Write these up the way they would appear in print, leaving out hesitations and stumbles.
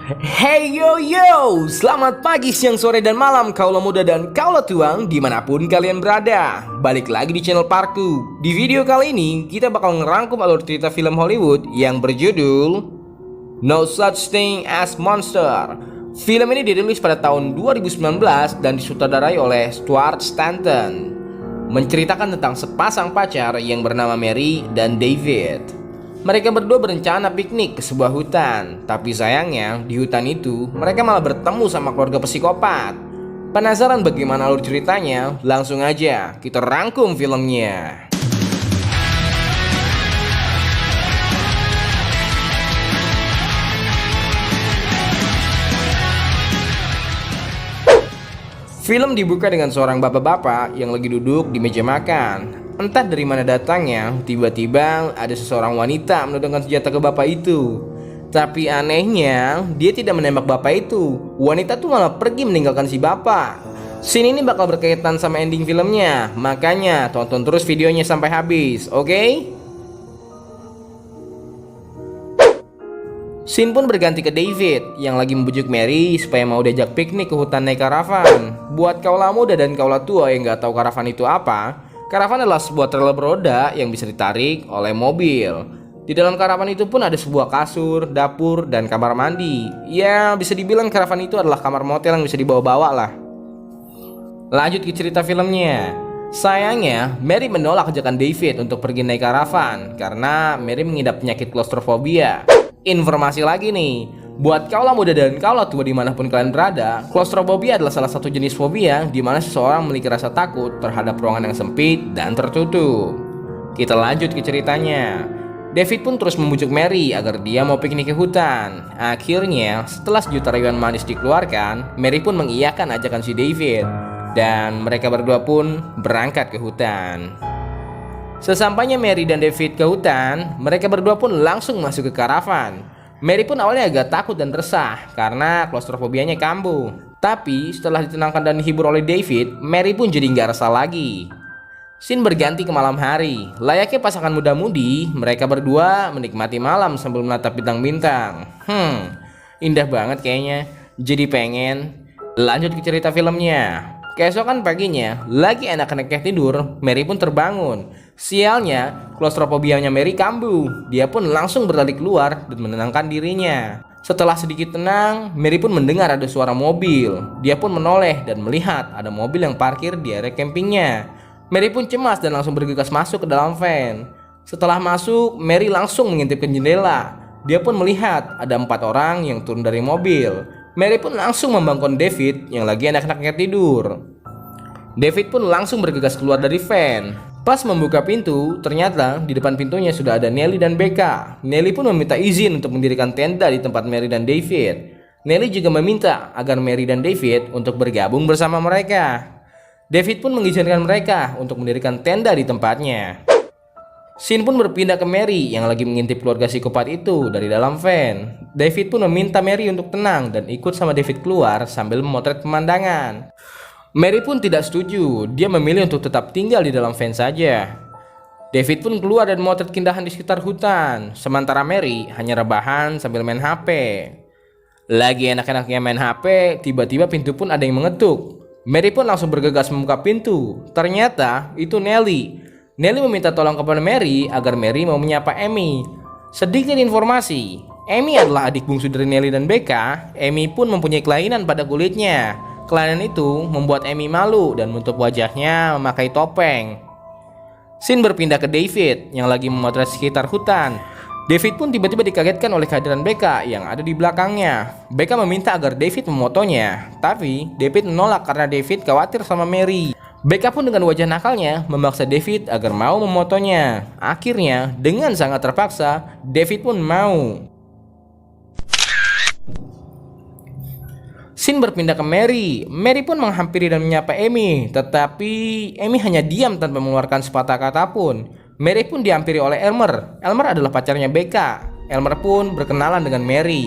Hey yo yo, selamat pagi, siang, sore, dan malam kaula muda dan kaula tuang dimanapun kalian berada. Balik lagi di channel Parku. Di video kali ini kita bakal ngerangkum alur cerita film Hollywood yang berjudul No Such Thing as Monster. Film ini dirilis pada tahun 2019 dan disutradarai oleh Stuart Stanton. Menceritakan tentang sepasang pacar yang bernama Mary dan David. Mereka berdua berencana piknik ke sebuah hutan, tapi sayangnya di hutan itu mereka malah bertemu sama keluarga psikopat. Penasaran bagaimana alur ceritanya? Langsung aja kita rangkum filmnya. Film dibuka dengan seorang bapak-bapak yang lagi duduk di meja makan. Entah dari mana datangnya, tiba-tiba ada seseorang wanita menodongkan senjata ke bapak itu. Tapi anehnya, dia tidak menembak bapak itu. Wanita tuh malah pergi meninggalkan si bapak. Scene ini bakal berkaitan sama ending filmnya, makanya tonton terus videonya sampai habis, oke? Scene pun berganti ke David yang lagi membujuk Mary supaya mau diajak piknik ke hutan naik karavan. Buat kaula muda dan kaula tua yang gak tahu karavan itu apa, karavan adalah sebuah trailer beroda yang bisa ditarik oleh mobil. Di dalam karavan itu pun ada sebuah kasur, dapur, dan kamar mandi. Ya, bisa dibilang karavan itu adalah kamar motel yang bisa dibawa-bawa lah. Lanjut ke cerita filmnya. Sayangnya, Mary menolak ajakan David untuk pergi naik karavan karena Mary mengidap penyakit klaustrofobia. Informasi lagi nih, buat kaula muda dan kaula tua dimanapun kalian berada, klaustrofobia adalah salah satu jenis fobia di mana seseorang memiliki rasa takut terhadap ruangan yang sempit dan tertutup. Kita lanjut ke ceritanya. David pun terus membujuk Mary agar dia mau piknik ke hutan. Akhirnya, setelah sejuta rayuan manis dikeluarkan, Mary pun mengiyakan ajakan si David dan mereka berdua pun berangkat ke hutan. Sesampainya Mary dan David ke hutan, mereka berdua pun langsung masuk ke karavan. Mary pun awalnya agak takut dan resah karena klaustrofobianya kambuh. Tapi setelah ditenangkan dan dihibur oleh David, Mary pun jadi nggak resah lagi. Scene berganti ke malam hari. Layaknya pasangan muda-mudi, mereka berdua menikmati malam sambil menatap bintang-bintang. Indah banget kayaknya. Jadi pengen. Lanjut ke cerita filmnya. Keesokan paginya, lagi anak-anaknya tidur, Mary pun terbangun. Sialnya, klaustrofobianya Mary kambuh. Dia pun langsung berlari keluar dan menenangkan dirinya. Setelah sedikit tenang, Mary pun mendengar ada suara mobil. Dia pun menoleh dan melihat ada mobil yang parkir di area campingnya. Mary pun cemas dan langsung bergegas masuk ke dalam van. Setelah masuk, Mary langsung mengintip ke jendela. Dia pun melihat ada 4 orang yang turun dari mobil. Mary pun langsung membangun David yang lagi anak-anaknya tidur. David pun langsung bergegas keluar dari van. Pas membuka pintu, ternyata di depan pintunya sudah ada Nelly dan Becca. Nelly pun meminta izin untuk mendirikan tenda di tempat Mary dan David. Nelly juga meminta agar Mary dan David untuk bergabung bersama mereka. David pun mengizinkan mereka untuk mendirikan tenda di tempatnya. Scene pun berpindah ke Mary yang lagi mengintip keluarga psikopat itu dari dalam van. David pun meminta Mary untuk tenang dan ikut sama David keluar sambil memotret pemandangan. Mary pun tidak setuju, dia memilih untuk tetap tinggal di dalam van saja. David pun keluar dan memotret keindahan di sekitar hutan, sementara Mary hanya rebahan sambil main HP. Lagi enak-enaknya main HP, tiba-tiba pintu pun ada yang mengetuk. Mary pun langsung bergegas membuka pintu. Ternyata itu Nelly. Nelly meminta tolong kepada Mary agar Mary mau menyapa Amy. Sedikit informasi, Amy adalah adik bungsu dari Nelly dan Becca. Amy pun mempunyai kelainan pada kulitnya. Kelainan itu membuat Amy malu dan menutup wajahnya memakai topeng. Scene berpindah ke David yang lagi memotret sekitar hutan. David pun tiba-tiba dikagetkan oleh kehadiran Becca yang ada di belakangnya. Becca meminta agar David memotonya, tapi David menolak karena David khawatir sama Mary. Becca pun dengan wajah nakalnya memaksa David agar mau memotonya. Akhirnya, dengan sangat terpaksa, David pun mau. Scene berpindah ke Mary. Mary pun menghampiri dan menyapa Amy, tetapi Amy hanya diam tanpa mengeluarkan sepatah kata pun. Mary pun dihampiri oleh Elmer. Elmer adalah pacarnya Becca. Elmer pun berkenalan dengan Mary.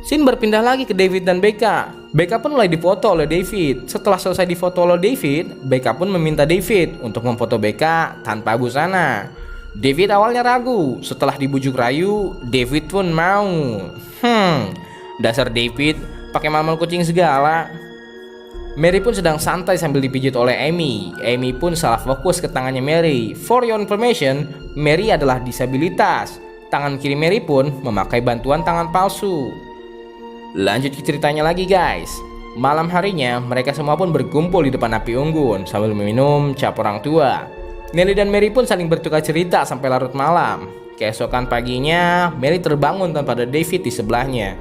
Scene berpindah lagi ke David dan Becca. Becca pun mulai difoto oleh David. Setelah selesai difoto oleh David, Becca pun meminta David untuk memfoto Becca tanpa busana. David awalnya ragu, setelah dibujuk rayu, David pun mau. Dasar David, pakai mamal kucing segala. Mary pun sedang santai sambil dipijit oleh Amy. Amy pun salah fokus ke tangannya Mary. For your information, Mary adalah disabilitas. Tangan kiri Mary pun memakai bantuan tangan palsu. Lanjut ke ceritanya lagi guys. Malam harinya, mereka semua pun berkumpul di depan api unggun sambil meminum cap orang tua. Nelly dan Mary pun saling bertukar cerita sampai larut malam. Keesokan paginya, Mary terbangun tanpa ada David di sebelahnya.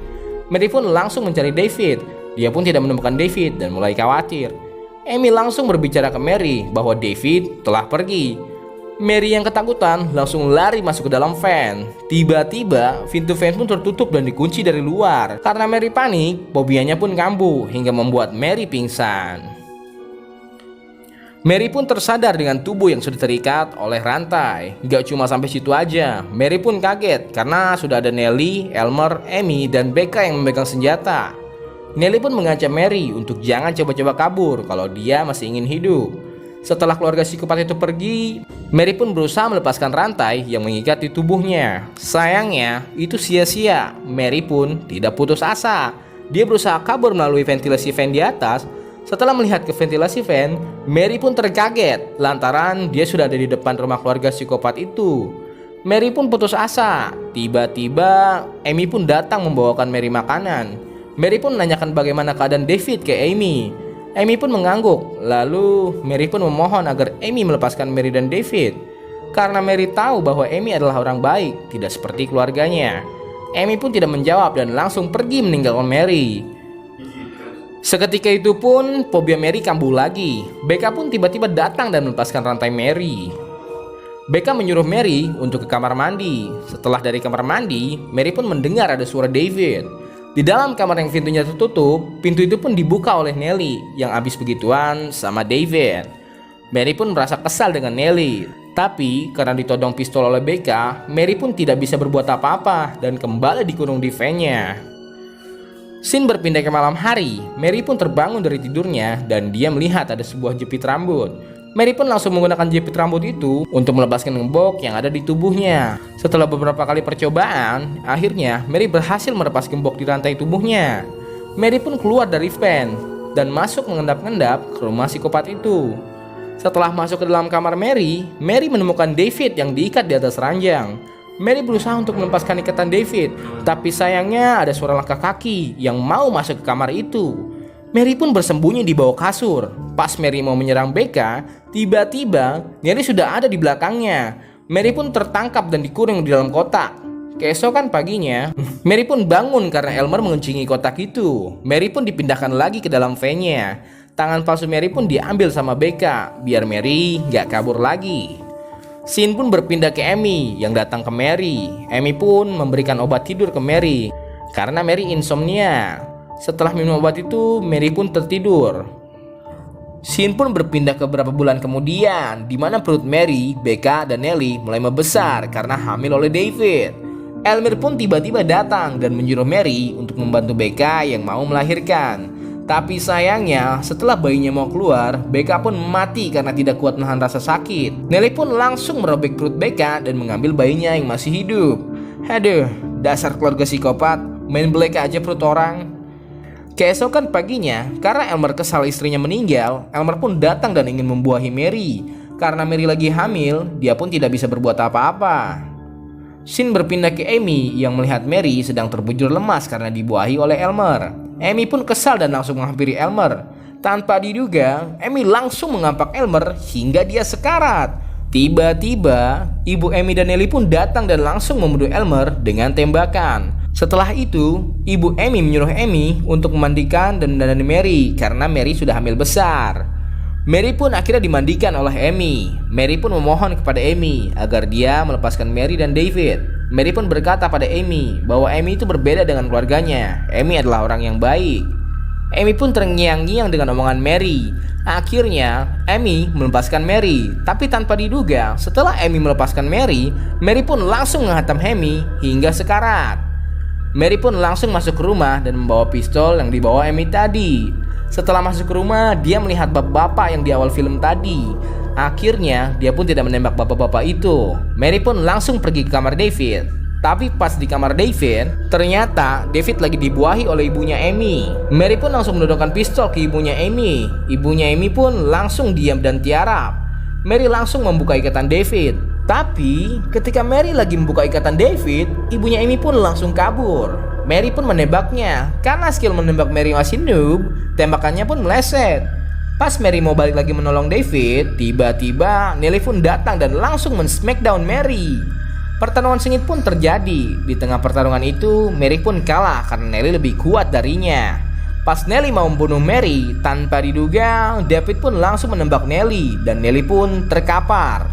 Mary pun langsung mencari David. Dia pun tidak menemukan David dan mulai khawatir. Amy langsung berbicara ke Mary bahwa David telah pergi. Mary yang ketakutan langsung lari masuk ke dalam van. Tiba-tiba pintu van pun tertutup dan dikunci dari luar. Karena Mary panik, fobianya pun kambuh hingga membuat Mary pingsan. Mary pun tersadar dengan tubuh yang sudah terikat oleh rantai. Gak cuma sampai situ aja, Mary pun kaget karena sudah ada Nelly, Elmer, Amy, dan Becca yang memegang senjata. Nelly pun mengancam Mary untuk jangan coba-coba kabur kalau dia masih ingin hidup. Setelah keluarga psikopat itu pergi, Mary pun berusaha melepaskan rantai yang mengikat di tubuhnya. Sayangnya, itu sia-sia. Mary pun tidak putus asa. Dia berusaha kabur melalui ventilasi fan di atas. Setelah melihat ke ventilasi fan, Mary pun terkaget lantaran dia sudah ada di depan rumah keluarga psikopat itu. Mary pun putus asa. Tiba-tiba, Amy pun datang membawakan Mary makanan. Mary pun menanyakan bagaimana keadaan David ke Amy. Amy pun mengangguk. Lalu Mary pun memohon agar Amy melepaskan Mary dan David. Karena Mary tahu bahwa Amy adalah orang baik, tidak seperti keluarganya. Amy pun tidak menjawab dan langsung pergi meninggalkan Mary. Seketika itu pun fobia Mary kambuh lagi. Becca pun tiba-tiba datang dan melepaskan rantai Mary. Becca menyuruh Mary untuk ke kamar mandi. Setelah dari kamar mandi, Mary pun mendengar ada suara David. Di dalam kamar yang pintunya tertutup, pintu itu pun dibuka oleh Nelly yang habis begituan sama David. Mary pun merasa kesal dengan Nelly. Tapi karena ditodong pistol oleh Becca, Mary pun tidak bisa berbuat apa-apa dan kembali dikurung di van-nya. Scene berpindah ke malam hari. Mary pun terbangun dari tidurnya dan dia melihat ada sebuah jepit rambut. Mary pun langsung menggunakan jepit rambut itu untuk melepaskan gembok yang ada di tubuhnya. Setelah beberapa kali percobaan, akhirnya Mary berhasil melepas gembok di rantai tubuhnya. Mary pun keluar dari van dan masuk mengendap-endap ke rumah psikopat itu. Setelah masuk ke dalam kamar Mary menemukan David yang diikat di atas ranjang. Mary berusaha untuk melepaskan ikatan David, tapi sayangnya ada suara langkah kaki yang mau masuk ke kamar itu. Mary pun bersembunyi di bawah kasur. Pas Mary mau menyerang Becca, tiba-tiba Nelly sudah ada di belakangnya. Mary pun tertangkap dan dikurung di dalam kotak. Keesokan paginya, Mary pun bangun karena Elmer menguncingi kotak itu. Mary pun dipindahkan lagi ke dalam van-nya. Tangan palsu Mary pun diambil sama Becca, biar Mary gak kabur lagi. Scene pun berpindah ke Amy yang datang ke Mary. Amy pun memberikan obat tidur ke Mary karena Mary insomnia. Setelah minum obat itu, Mary pun tertidur. Scene pun berpindah ke beberapa bulan kemudian, di mana perut Mary, Becca, dan Nelly mulai membesar karena hamil oleh David. Elmer pun tiba-tiba datang dan menyuruh Mary untuk membantu Becca yang mau melahirkan. Tapi sayangnya, setelah bayinya mau keluar, Becca pun mati karena tidak kuat menahan rasa sakit. Nelly pun langsung merobek perut Becca dan mengambil bayinya yang masih hidup. Aduh, dasar keluarga psikopat, main belek aja perut orang. Keesokan paginya, karena Elmer kesal istrinya meninggal, Elmer pun datang dan ingin membuahi Mary. Karena Mary lagi hamil, dia pun tidak bisa berbuat apa-apa. Scene berpindah ke Amy yang melihat Mary sedang terbujur lemas karena dibuahi oleh Elmer. Amy pun kesal dan langsung menghampiri Elmer. Tanpa diduga, Amy langsung mengampak Elmer hingga dia sekarat. Tiba-tiba, ibu Amy dan Nelly pun datang dan langsung membunuh Elmer dengan tembakan. Setelah itu, ibu Amy menyuruh Amy untuk memandikan dan mendandani Mary karena Mary sudah hamil besar. Mary pun akhirnya dimandikan oleh Amy. Mary pun memohon kepada Amy agar dia melepaskan Mary dan David. Mary pun berkata pada Amy bahwa Amy itu berbeda dengan keluarganya. Amy adalah orang yang baik. Amy pun terngiang-ngiang dengan omongan Mary. Akhirnya, Amy melepaskan Mary. Tapi tanpa diduga, setelah Amy melepaskan Mary, Mary pun langsung menghantam Amy hingga sekarat. Mary pun langsung masuk ke rumah dan membawa pistol yang dibawa Amy tadi. Setelah masuk ke rumah, dia melihat bapak-bapak yang di awal film tadi. Akhirnya, dia pun tidak menembak bapak-bapak itu. Mary pun langsung pergi ke kamar David. Tapi pas di kamar David, ternyata David lagi dibuahi oleh ibunya Amy. Mary pun langsung menodongkan pistol ke ibunya Amy. Ibunya Amy pun langsung diam dan tiarap. Mary langsung membuka ikatan David. Tapi ketika Mary lagi membuka ikatan David, ibunya Amy pun langsung kabur. Mary pun menembaknya. Karena skill menembak Mary masih noob, tembakannya pun meleset. Pas Mary mau balik lagi menolong David, tiba-tiba Nelly pun datang dan langsung men-smackdown Mary. Pertarungan sengit pun terjadi. Di tengah pertarungan itu, Mary pun kalah karena Nelly lebih kuat darinya. Pas Nelly mau membunuh Mary, tanpa diduga, David pun langsung menembak Nelly dan Nelly pun terkapar.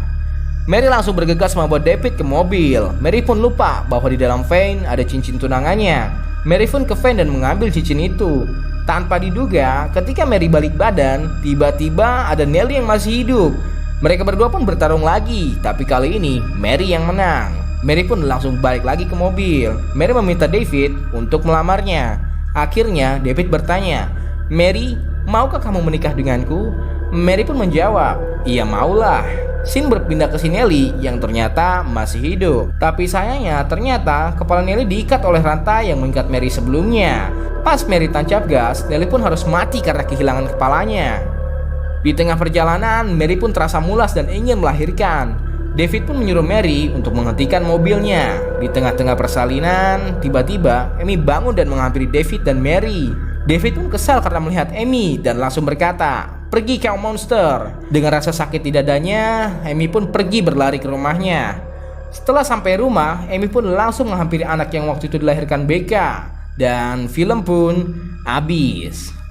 Mary langsung bergegas membawa David ke mobil. Mary pun lupa bahwa di dalam vein ada cincin tunangannya. Mary pun ke vein dan mengambil cincin itu. Tanpa diduga, ketika Mary balik badan, tiba-tiba ada Nelly yang masih hidup. Mereka berdua pun bertarung lagi, tapi kali ini Mary yang menang. Mary pun langsung balik lagi ke mobil. Mary meminta David untuk melamarnya. Akhirnya David bertanya, "Mary, maukah kamu menikah denganku?" Mary pun menjawab, "Iya maulah." Scene berpindah ke si Nelly yang ternyata masih hidup. Tapi sayangnya ternyata kepala Nelly diikat oleh rantai yang mengikat Mary sebelumnya. Pas Mary tancap gas, Nelly pun harus mati karena kehilangan kepalanya. Di tengah perjalanan, Mary pun terasa mulas dan ingin melahirkan. David pun menyuruh Mary untuk menghentikan mobilnya. Di tengah-tengah persalinan, tiba-tiba Amy bangun dan menghampiri David dan Mary. David pun kesal karena melihat Amy dan langsung berkata, "Pergi kau monster." Dengan rasa sakit di dadanya, Amy pun pergi berlari ke rumahnya. Setelah sampai rumah, Amy pun langsung menghampiri anak yang waktu itu dilahirkan Becca. Dan film pun habis.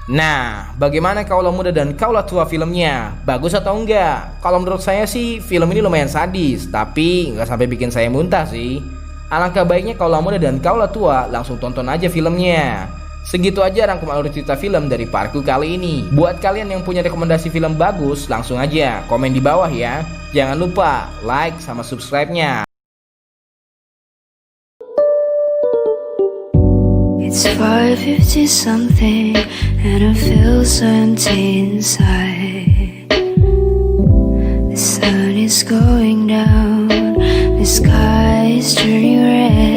Nah, bagaimana kaulah muda dan kaulah tua filmnya? Bagus atau enggak? Kalau menurut saya sih film ini lumayan sadis, tapi nggak sampai bikin saya muntah sih. Alangkah baiknya kaulah muda dan kaulah tua langsung tonton aja filmnya. Segitu aja rangkum alur cerita film dari Parku kali ini. Buat kalian yang punya rekomendasi film bagus, langsung aja komen di bawah ya. Jangan lupa like sama subscribe-nya. It's 5:50 something and I feel so empty inside. The sun is going down, the sky is turning